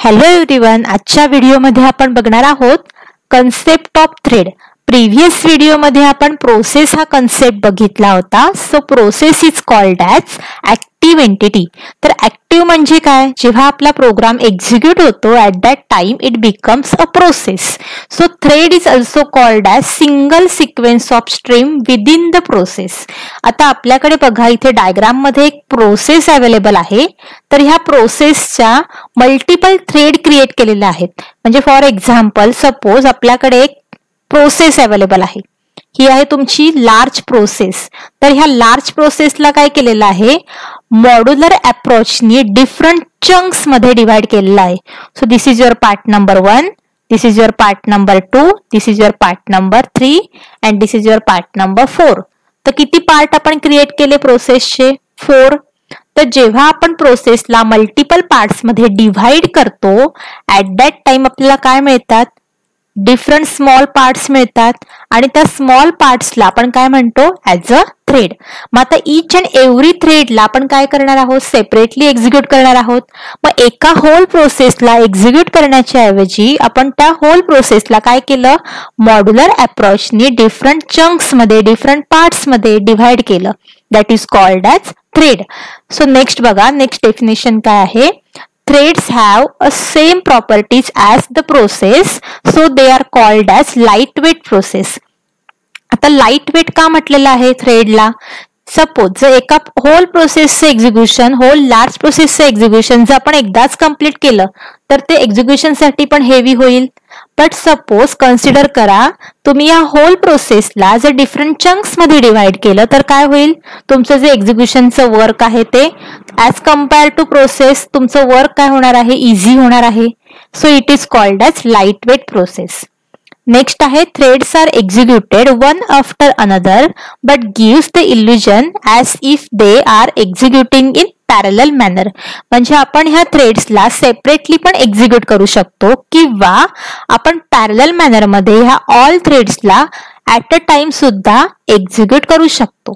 Hello everyone, आजच्या व्हिडिओमध्ये आपण बघणार आहोत कन्सेप्ट ऑफ थ्रेड. प्रिव्हियस व्हिडिओमध्ये आपण प्रोसेस हा कन्सेप्ट बघितला होता. So process is called as active entity. तर ऍक्टिव्ह म्हणजे काय? जेव्हा आपला प्रोग्राम एक्झिक्यूट होतो at that time it becomes a process. So thread is also called as single sequence of stream within the process. आता आपल्याकडे बघा, इथे डायग्राम मध्ये एक प्रोसेस अवेलेबल आहे. तर ह्या प्रोसेसच्या मल्टिपल थ्रेड क्रिएट केलेल्या आहेत. म्हणजे फॉर एक्झाम्पल, सपोज आपल्याकडे एक प्रोसेस अवेलेबल आहे. ही आहे तुमची लार्ज प्रोसेस. तर ह्या लार्ज प्रोसेसला काय केलेलं आहे, मॉड्युलर अप्रोचनी डिफरंट चंक्स मध्ये डिवाइड केलेलं आहे. So this is your part number 1, this is your part number 2, this is your part number 3 and this is your part number 4. तर किती पार्ट आपण क्रिएट केले प्रोसेसचे? 4. तर जेव्हा आपण प्रोसेसला मल्टिपल पार्ट्स मध्ये डिव्हाइड करतो ऍट दॅट टाइम आपल्याला काय मिळतात? डिफरंट स्मॉल पार्ट्स मिळतात. आणि त्या स्मॉल पार्ट्सला आपण काय म्हणतो? As a thread. मग आता ईच अँड एव्हरी थ्रेडला आपण काय करणार आहोत? सेपरेटली एक्झिक्यूट करणार आहोत. मग एका होल प्रोसेसला एक्झिक्यूट करण्याच्या ऐवजी आपण त्या होल प्रोसेसला काय केलं? मॉड्युलर अप्रोचनी डिफरंट चंक्स मध्ये, डिफरंट पार्ट्स मध्ये डिव्हाइड केलं. That is called as thread. So next बघा, नेक्स्ट डेफिनेशन काय आहे? Threads have a same properties as the process, so they are called as lightweight process. आता lightweight का म्हटलेलं आहे थ्रेडला? सपोज जर एका होल प्रोसेसचं एक्झिक्युशन, होल लार्ज प्रोसेसचं एक्झिक्युशन जर आपण एकदाच कम्प्लीट केलं तर ते एक्झिक्युशनसाठी पण हेवी होईल. बट सपोज कन्सिडर करा, तुम्ही या होल प्रोसेसला जर डिफरंट चंक्स मध्ये डिव्हाइड केलं तर काय होईल? तुमचं जे एक्झिक्युशनचं वर्क आहे ते ऍज कम्पेअर टू प्रोसेस तुमचं वर्क काय होणार आहे? इझी होणार आहे. So it is called as light weight process. Next आहे, threads are executed one after another but gives the illusion as if they are executing in parallel manner. म्हणजे आपण ह्या थ्रेड्सला सेपरेटली पण एक्झिक्यूट करू शकतो किंवा आपण पॅरलल मॅनर मध्ये ह्या ऑल थ्रेड्सला ऍट अ टाइम सुद्धा एक्झिक्यूट करू शकतो.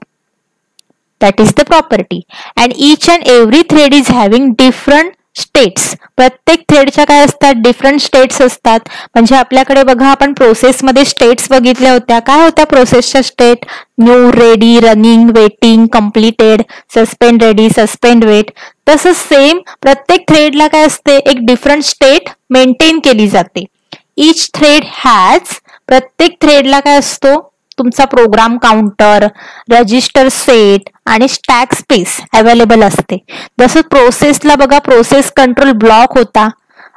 That is the property. And each and every thread is having different states. प्रत्येक थ्रेडच्या काय असतात? डिफरंट स्टेट्स असतात. म्हणजे आपल्याकडे बघा, आपण प्रोसेसमध्ये स्टेट्स बघितल्या होत्या. काय होत्या प्रोसेसच्या state? New, ready, running, waiting, completed, suspend ready, suspend wait. तसंच सेम प्रत्येक थ्रेडला काय असते? एक डिफरंट स्टेट मेंटेन केली जाते. ईच थ्रेड हॅज, प्रत्येक थ्रेडला काय असतो? तुमचा प्रोग्राम काउंटर, रजिस्टर सेट आणि स्टॅक स्पेस अवेलेबल असते. जसं प्रोसेसला बघा, प्रोसेस कंट्रोल ब्लॉक होता.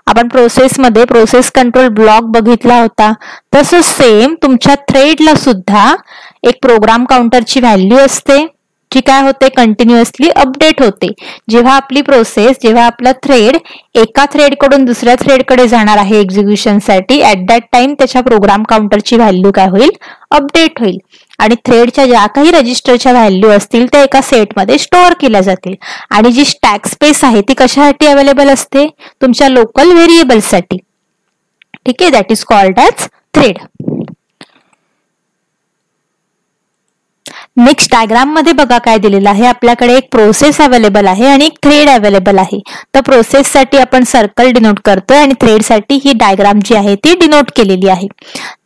आपण प्रोसेसमध्ये प्रोसेस कंट्रोल ब्लॉक बघितला होता. तसं सेम तुमच्या थ्रेडला सुद्धा एक प्रोग्राम काउंटरची व्हॅल्यू असते जी काय होते? कंटिन्युअसली अपडेट होते. जेव्हा आपली प्रोसेस, जेव्हा आपला थ्रेड एका थ्रेडकडून दुसऱ्या थ्रेडकडे जाणार आहे एक्झिक्युशनसाठी, ऍट दॅट टाइम त्याच्या प्रोग्राम काउंटरची व्हॅल्यू काय होईल? अपडेट होईल. आणि थ्रेडच्या ज्या काही रजिस्टरच्या व्हॅल्यू असतील त्या एका सेटमध्ये स्टोअर केल्या जातील. आणि जी स्टॅक स्पेस आहे ती कशासाठी अवेलेबल असते? तुमच्या लोकल व्हेरिएबलसाठी. ठीक आहे, that is called as thread. Next diagram मध्ये बघा काय दिलेलं आहे. आपल्याकडे एक प्रोसेस अवेलेबल आहे आणि एक थ्रेड अवेलेबल आहे. तर प्रोसेससाठी आपण सर्कल डिनोट करतोय आणि थ्रेडसाठी ही डायग्राम जी आहे ती डिनोट केलेली आहे.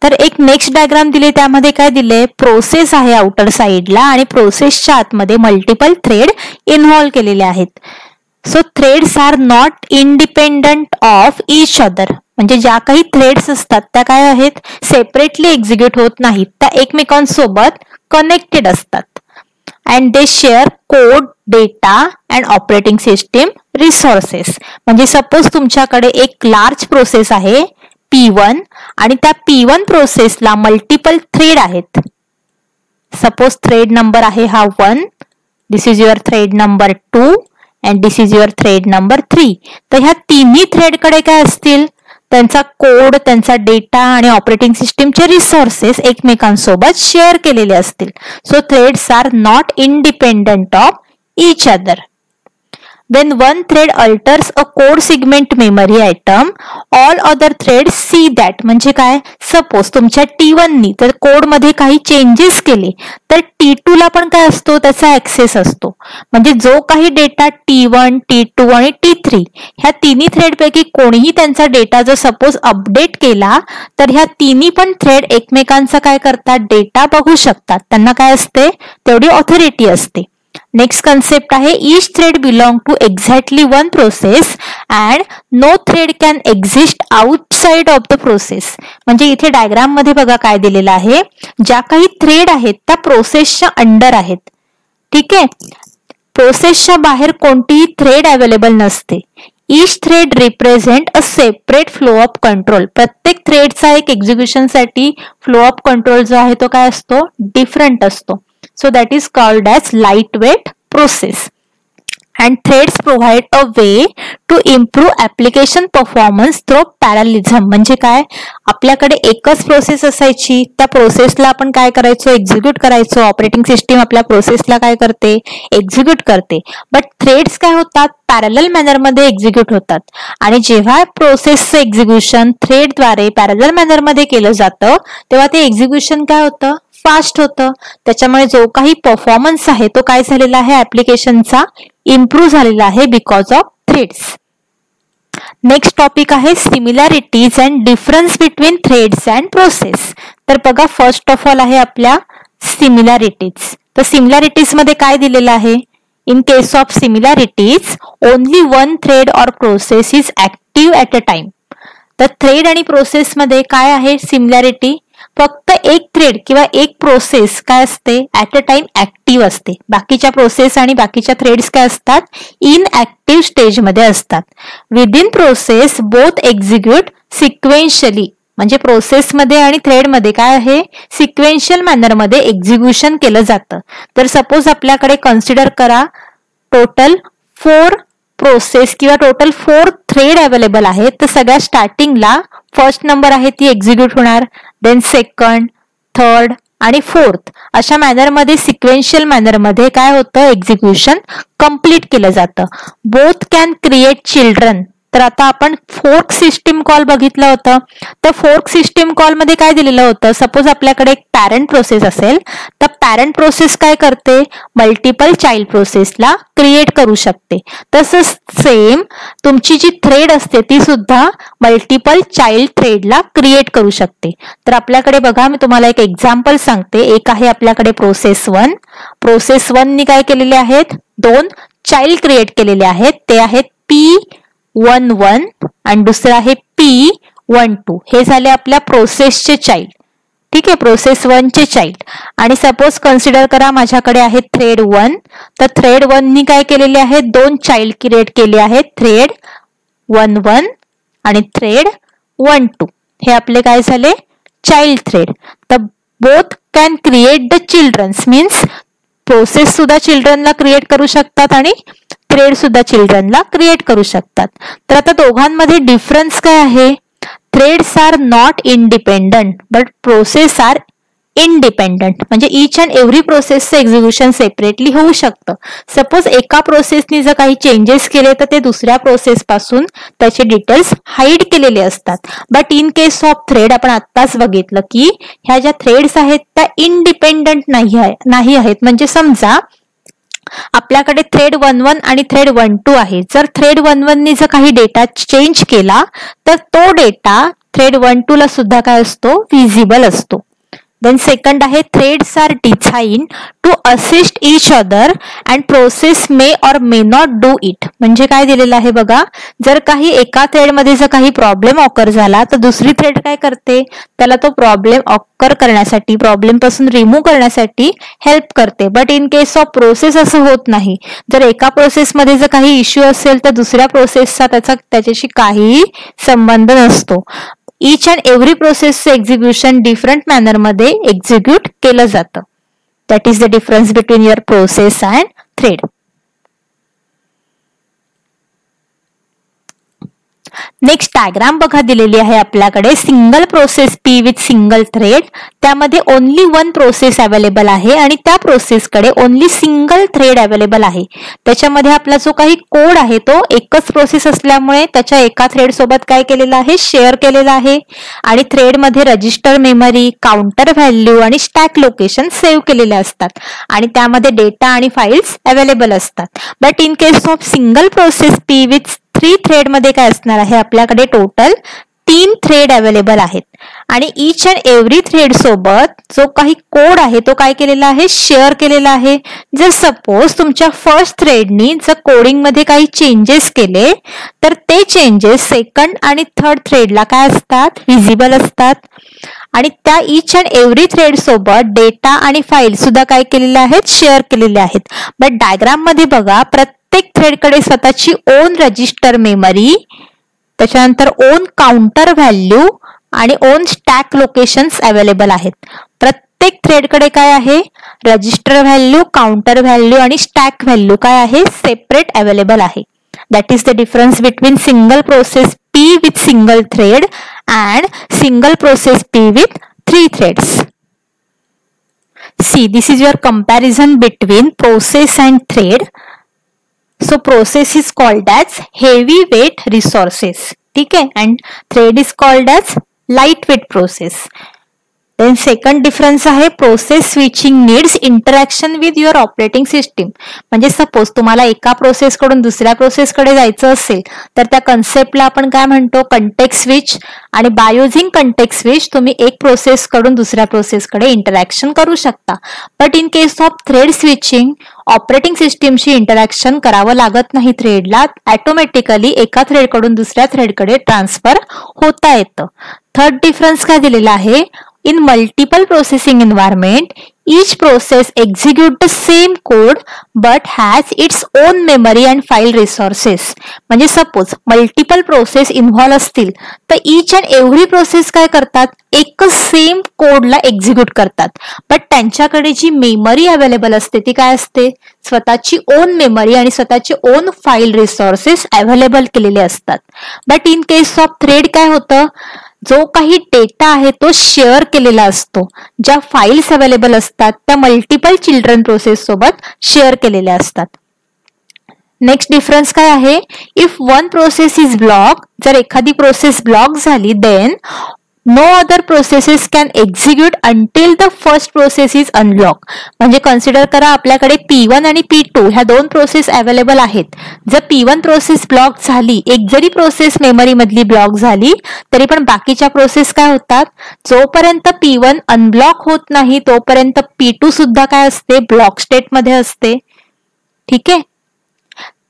तर एक नेक्स्ट डायग्राम दिले, त्यामध्ये काय दिले? प्रोसेस आहे आउटर साइडला आणि प्रोसेसच्या आतमध्ये मल्टिपल थ्रेड इन्व्हॉल्व केलेले आहेत. So threads are not independent of each other. म्हणजे ज्या काही थ्रेड्स असतात त्या काय आहेत? सेपरेटली एक्झिक्यूट होत नाहीत, त्या एकमेकांसोबत कनेक्टेड असतात. And they share code, data and operating system resources. म्हणजे सपोज तुमच्याकडे एक लार्ज प्रोसेस आहे P1 आणि त्या P1 प्रोसेसला मल्टिपल थ्रेड आहेत. सपोज थ्रेड नंबर आहे हा 1, this is your thread number 2 and this is your thread number 3. तर ह्या तिन्ही थ्रेडकडे काय असतील? त्यांचा कोड, त्यांचा डेटा आणि ऑपरेटिंग सिस्टीमचे रिसोर्सेस एकमेकांसोबत शेअर केलेले असतील. So threads are not independent of each other. When one thread alters a code segment memory item, all other threads see that. म्हणजे काय, सपोज तुमच्या T1 नी तर कोड मध्ये काही चेंजेस केले तर T2 ला पण काय असतो, त्याचा ऍक्सेस असतो. म्हणजे जो काही डेटा T1, T2 आणि T3 ह्या तिन्ही थ्रेड पैकी कोणीही त्यांचा डेटा जर सपोज अपडेट केला तर ह्या तिन्ही पण थ्रेड एकमेकांचा काय करतात, डेटा बघू शकतात. त्यांना काय असते, तेवढी ऑथॉरिटी असते. नेक्स्ट कन्सेप्ट आहे each thread belong to exactly one process and no thread can exist outside of the process. म्हणजे इथे डायग्राम मध्ये बघा काय दिलेलं आहे, ज्या काही थ्रेड आहेत त्या प्रोसेसच्या अंडर आहेत. ठीक आहे, प्रोसेसच्या बाहेर कोणतीही थ्रेड अवेलेबल नसते. Each thread represent a separate flow of control. प्रत्येक थ्रेडचा एक एक्झिक्युशन साठी फ्लो ऑफ कंट्रोल जो आहे तो काय असतो, डिफरंट असतो. So that is called as lightweight process. And threads provide a way to improve application performance through parallelism. म्हणजे काय, आपल्याकडे एकच प्रोसेस असायची, त्या प्रोसेसला आपण काय करायचो, एक्झिक्यूट करायचो. ऑपरेटिंग सिस्टीम आपल्या प्रोसेसला काय करते, एक्झिक्यूट करते. बट थ्रेड्स काय होतात, पॅरलल मॅनर मध्ये एक्झिक्यूट होतात. आणि जेव्हा प्रोसेसचं एक्झिक्युशन थ्रेडद्वारे पॅरलल मॅनर मध्ये केलं जातं तेव्हा ते एक्झिक्युशन काय होतं, फास्ट होतं. त्याच्यामुळे जो काही परफॉर्मन्स आहे तो काय झालेला आहे, ऍप्लिकेशनचा इम्प्रूव्ह झालेला आहे because of threads. Next topic आहे similarities and difference between threads and process. तर बघा फर्स्ट ऑफ ऑल आहे आपल्या सिमिलॅरिटीज. तर सिमिलॅरिटीज मध्ये काय दिलेलं आहे, in case of similarities only one thread or process is active at a time. तर थ्रेड आणि प्रोसेस मध्ये काय आहे सिमिलॅरिटी, फक्त एक थ्रेड किंवा एक प्रोसेस काय असते, ऍट अ टाइम ऍक्टिव्ह असते. बाकीच्या प्रोसेस आणि बाकीच्या थ्रेड्स काय असतात, इनऍक्टिव्ह स्टेज मध्ये असतात. Within process both execute sequentially. म्हणजे प्रोसेसमध्ये आणि थ्रेडमध्ये काय आहे, सिक्वेन्शियल मॅनर मध्ये एक्झिक्युशन केलं जातं. तर सपोज आपल्याकडे कन्सिडर करा टोटल 4 प्रोसेस किंवा टोटल 4 थ्रेड अवेलेबल आहेत. तर सगळ्या स्टार्टिंगला फर्स्ट नंबर आहे ती एक्झिक्यूट होणार, देन सेकंड, थर्ड आणि फोर्थ अशा मॅनरमध्ये सिक्वेन्शियल मॅनरमध्ये काय होतं, एक्झिक्युशन कम्प्लीट केलं जातं. Both can create children. तर आता आपण फोर्क सिस्टीम कॉल बघितलं होतं. तर फोर्क सिस्टीम कॉल मध्ये काय दिलेलं होतं, सपोज आपल्याकडे एक पॅरेंट प्रोसेस असेल तर पॅरेंट प्रोसेस काय करते, मल्टिपल चाइल्ड प्रोसेसला क्रिएट करू शकते. तसंच सेम तुमची जी थ्रेड असते ती सुद्धा मल्टिपल चाइल्ड थ्रेडला क्रिएट करू शकते. तर आपल्याकडे बघा मी तुम्हाला एक एक्झाम्पल सांगते. एक आहे आपल्याकडे प्रोसेस 1. प्रोसेस 1 नी काय केलेले आहेत, 2 चाइल्ड क्रिएट केलेले आहेत. ते आहेत P11 आणि दुसरं आहे P12. हे झाले आपल्या प्रोसेसचे चाइल्ड. ठीक आहे, प्रोसेस 1 चे चाइल्ड. आणि सपोज कन्सिडर करा माझ्याकडे आहे थ्रेड 1. तर थ्रेड 1 नी काय केलेले आहेत, 2 चाइल्ड क्रिएट केले आहेत, थ्रेड 11 आणि थ्रेड 12. हे आपले काय झाले, चाइल्ड थ्रेड. तर both can create the childrens means process सुद्धा चिल्ड्रनला क्रिएट करू शकतात आणि थ्रेड सुद्धा चिल्ड्रनला क्रिएट करू शकतात. तर आता दोघांमध्ये डिफरन्स काय आहे, threads are not independent but process are independent. म्हणजे इच अँड एव्हरी प्रोसेसचं एक्झिक्युशन सेपरेटली होऊ शकतं. सपोज एका प्रोसेसनी जर काही चेंजेस केले तर ते दुसऱ्या प्रोसेस पासून त्याचे डिटेल्स हाईड केलेले असतात. But in case of thread आपण आत्ताच बघितलं की ह्या ज्या थ्रेड्स आहेत त्या इंडिपेंडंट नाही आहेत. म्हणजे समजा आपल्याकडे थ्रेड 11 आणि थ्रेड 12 आहे. जर थ्रेड 11 नी जर काही डेटा चेंज केला तर तो डेटा थ्रेड 12 ला सुद्धा काय असतो, विजिबल असतो. देन सेकंड आहे threads are design to assist each other and process may or may not do it. म्हणजे काय दिलेलं आहे बघा, जर काही एका थ्रेडमध्ये जर काही प्रॉब्लेम ऑकर झाला तर दुसरी थ्रेड काय करते, त्याला तो प्रॉब्लेम ऑकर करण्यासाठी, प्रॉब्लेम पासून रिमूव्ह करण्यासाठी हेल्प करते. But in case of process असं होत नाही. जर एका प्रोसेसमध्ये जर काही इश्यू असेल तर दुसऱ्या प्रोसेसचा त्याच्याशी काहीही संबंध नसतो. इच अँड एव्हरी प्रोसेसचं एक्झिक्युशन डिफरंट मॅनर मध्ये एक्झिक्यूट केलं जातं. That is the difference between your process and thread. Next diagram बघा दिलेली आहे आपल्याकडे single process P with single thread. त्यामध्ये ओनली वन प्रोसेस अवेलेबल आहे आणि त्या प्रोसेसकडे ओनली सिंगल थ्रेड अवेलेबल आहे. त्याच्यामध्ये आपला जो काही कोड आहे तो एकच प्रोसेस असल्यामुळे त्याच्या एका थ्रेड सोबत काय केलेलं आहे, शेअर केलेला आहे. आणि थ्रेडमध्ये रजिस्टर मेमरी, काउंटर व्हॅल्यू आणि स्टॅक लोकेशन सेव्ह केलेले असतात आणि त्यामध्ये डेटा आणि फाइल्स अवेलेबल असतात. But in case of single process P with 3 thread मध्ये काय असणार आहे, आपल्याकडे टोटल 3 थ्रेड अवेलेबल आहेत आणि ईच अँड एव्हरी थ्रेड सोबत जो काही कोड आहे तो काय केलेला आहे, शेअर केलेला आहे. जर सपोज तुमच्या फर्स्ट थ्रेडनी जर कोडिंग मध्ये काही चेंजेस केले तर ते चेंजेस सेकंड आणि थर्ड थ्रेडला काय असतात, विजिबल असतात. आणि त्या ईच अँड एव्हरी थ्रेड सोबत डेटा आणि फाईल सुद्धा काय केलेले आहेत, शेअर केलेले आहेत. बट डायग्राम मध्ये बघा प्रत्येक थ्रेडकडे स्वतःची ओन रजिस्टर मेमरी, त्याच्यानंतर ओन काउंटर व्हॅल्यू आणि ओन स्टॅक लोकेशन्स अवेलेबल आहेत. प्रत्येक थ्रेडकडे काय आहे, रजिस्टर व्हॅल्यू, काउंटर व्हॅल्यू आणि स्टॅक व्हॅल्यू काय आहे, सेपरेट अवेलेबल आहे. That is the difference between single process P with single thread and single process P with 3 threads. See, this is your comparison between process and thread. So process is called as heavyweight resources, ठीक है, and thread is called as lightweight process. Then second difference आहे process switching needs interaction with your operating system. म्हणजे suppose तुम्हाला एका process कडून दुसऱ्या process कडे जायचं असेल तर त्या कन्सेप्टला आपण काय म्हणतो, कंटेक्स्ट स्विच. आणि बाय युझिंग कंटेक्स्ट स्विच तुम्ही एक प्रोसेस कडून दुसऱ्या प्रोसेस कडे इंटरॅक्शन करू शकता. But in case of thread switching operating सिस्टीमशी इंटरॅक्शन करावं लागत नाही. थ्रेडला ऑटोमॅटिकली एका थ्रेड कडून दुसऱ्या थ्रेडकडे ट्रान्सफर होता येतं. थर्ड डिफरन्स काय दिलेला आहे, in multiple processing environment each process execute the same code but has its own memory and file resources. म्हणजे सपोज मल्टिपल प्रोसेस इन्व्हॉल्व असतील तर each and every प्रोसेस काय करतात, एकच सेम कोडला एक्झिक्यूट करतात. बट त्यांच्याकडे जी मेमरी अवेलेबल असते ती काय असते, स्वतःची ओन मेमरी आणि स्वतःचे ओन फाईल रिसोर्सेस अवेलेबल केलेले असतात. But in case of thread काय होतं, जो काही डेटा आहे तो शेअर केलेला असतो. ज्या फाईल्स अवेलेबल असतात त्या मल्टिपल चिल्ड्रन प्रोसेस सोबत शेअर केलेल्या असतात. नेक्स्ट डिफरन्स काय आहे, if one process is block, जर एखादी प्रोसेस ब्लॉक झाली then no other processes can execute until the first process is unblock. म्हणजे कन्सिडर करा आपल्याकडे P1 आणि P2 ह्या 2 प्रोसेस अवेलेबल आहेत. जर P1 प्रोसेस ब्लॉक झाली, एक जरी प्रोसेस मेमरी मधली ब्लॉक झाली तरी पण बाकीच्या प्रोसेस काय होतात, जोपर्यंत P1 अनब्लॉक होत नाही तोपर्यंत P2 सुद्धा काय असते, ब्लॉक स्टेट मध्ये असते. ठीक आहे.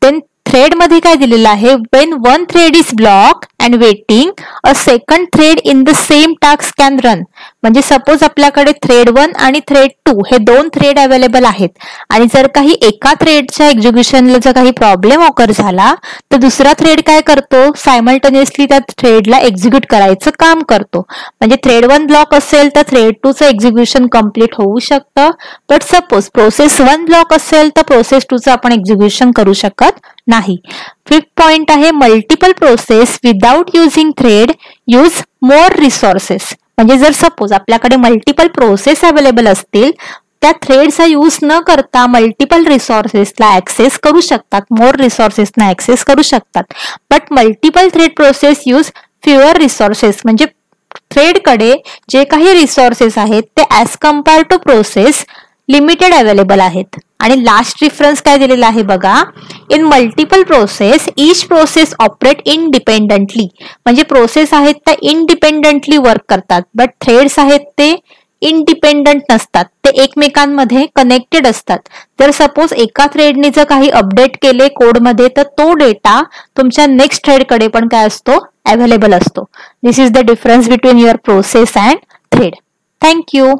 देन थ्रेड मध्ये काय दिलेलं आहे, when one thread is blocked and waiting a second thread in the same task can run. म्हणजे सपोज आपल्याकडे थ्रेड 1 आणि थ्रेड 2 हे 2 थ्रेड अवेलेबल आहेत आणि जर काही एका थ्रेडच्या एक्झिक्युशनला जर काही प्रॉब्लेम ऑकर झाला तर दुसरा थ्रेड काय करतो, सायमल्टेनियसली त्या थ्रेडला एक्झिक्यूट करायचं काम करतो. म्हणजे थ्रेड 1 ब्लॉक असेल तर थ्रेड 2 चं एक्झिक्युशन कम्प्लीट होऊ शकतं. बट सपोज प्रोसेस 1 ब्लॉक असेल तर प्रोसेस 2 चं आपण एक्झिक्युशन करू शकत नाही. फिफ्थ पॉइंट आहे multiple process without using thread use more resources. म्हणजे जर सपोज आपल्याकडे मल्टिपल प्रोसेस अवेलेबल असतील त्या थ्रेडचा यूज न करता मल्टिपल रिसोर्सेसला ऍक्सेस करू शकतात, मोर रिसोर्सेसना ऍक्सेस करू शकतात. But multiple thread process use fewer resources. म्हणजे थ्रेडकडे जे काही रिसोर्सेस आहेत ते as compare to process limited available आहेत. आणि लास्ट डिफरन्स काय दिलेला आहे बघा, in multiple process each process operate independently. म्हणजे प्रोसेस आहेत त्या इंडिपेंडंटली वर्क करतात. बट थ्रेड्स आहेत ते इंडिपेंडंट नसतात, ते एकमेकांमध्ये कनेक्टेड असतात. जर सपोज एका थ्रेडने जर काही अपडेट केले कोडमध्ये तर तो डेटा तुमच्या नेक्स्ट थ्रेडकडे पण काय असतो, अवेलेबल असतो. This is the difference between your process and thread. Thank you.